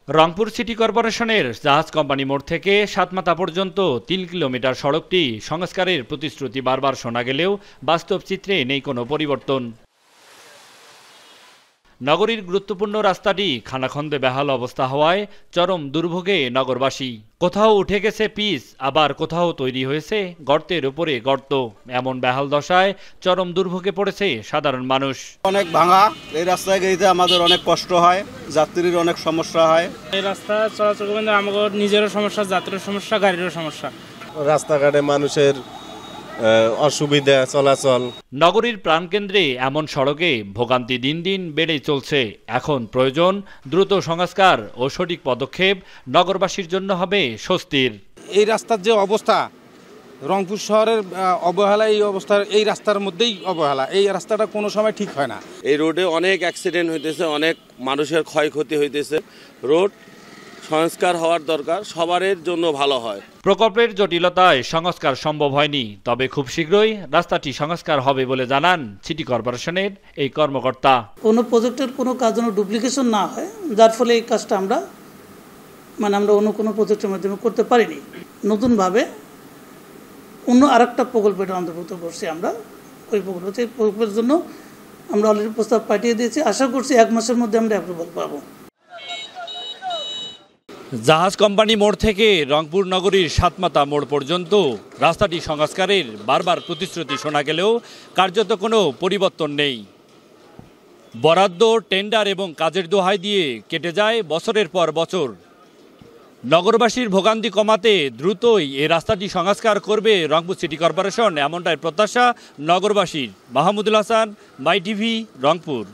Rangpur city কর্পোরেশনের জাহাজ company মোড় থেকে সাতমাথা পর্যন্ত ৩ কিলোমিটার সড়কটি সংস্কারের প্রতিশ্রুতি বারবার শোনা গেলেও বাস্তব চিত্রে নেই কোনো পরিবর্তন। নগরীর গুরুত্বপূর্ণ রাস্তাটি খানাখন্দে বেহাল অবস্থা হওয়ায় চরম দুর্ভোগে নগরবাসী। কোথাও উঠে গেছে পিচ, আবার কোথাও তৈরি হয়েছে গর্তের উপরে গর্ত। এমন বেহাল দশায় চরম দুর্ভোগে পড়েছে সাধারণ মানুষ। অনেক ভাঙা, এই রাস্তায় গেইতে আমাদের অনেক কষ্ট হয়, যাত্রীর অনেক সমস্যা হয়। এই রাস্তা চলাচল করতে আমাদের নিজেরও সমস্যা, যাত্রীর সমস্যা, গাড়িরও সমস্যা। রাস্তাঘাটে মানুষের অসুবিধা চলাচল। নগরীর প্রাণকেন্দ্রে এমন সড়কে ভোগান্তি দিন দিন বেড়েই চলছে। এখন প্রয়োজন দ্রুত সংস্কার ও সঠিক পদক্ষেপ নগরবাসীর জন্য হবে স্বস্তির। এই রাস্তার যে অবস্থা, রংপুর শহরের অবহেলা, এই অবস্থার এই রাস্তার মধ্যেই অবহেলা। এই রাস্তাটা কোনো সময় ঠিক হয় না। এই রোডে অনেক অ্যাক্সিডেন্ট হইতেছে, অনেক মানুষের ক্ষয়ক্ষতি হইতেছে। রোড সংস্কার হওয়ার দরকার, সবারের জন্য ভালো হয়। প্রকল্পের জটিলতায় সংস্কার সম্ভব হয়নি, তবে খুব শীঘ্রই রাস্তাটি সংস্কার হবে বলে জানান সিটি কর্পোরেশনের এই কর্মকর্তা। কোনো প্রজেক্টের কোনো কাজ যেন ডুপ্লিকেশন না হয়, যার ফলে এই কাজটা আমরা অন্য কোনো প্রজেক্টের মাধ্যমে করতে পারিনি। নতুনভাবে অন্য আরেকটা প্রকল্পের অন্তর্ভুক্ত করছি আমরা। ওই প্রকল্পের জন্য আমরা অলরেডি প্রস্তাব পাঠিয়ে দিয়েছি। আশা করছি 1 মাসের মধ্যে আমরা অ্যাপ্রুভাল পাবো। জাহাজ কোম্পানি মোড় থেকে রংপুর নগরীর সাতমাথা মোড় পর্যন্ত রাস্তাটি সংস্কারের বারবার প্রতিশ্রুতি শোনা গেলেও কার্যত কোনো পরিবর্তন নেই। বরাদ্দ, টেন্ডার এবং কাজের দোহাই দিয়ে কেটে যায় বছরের পর বছর। নগরবাসীর ভোগান্তি কমাতে দ্রুতই এই রাস্তাটি সংস্কার করবে রংপুর সিটি কর্পোরেশন, এমনটাই প্রত্যাশা নগরবাসীর। মাহমুদুল হাসান, মাই টিভি, রংপুর।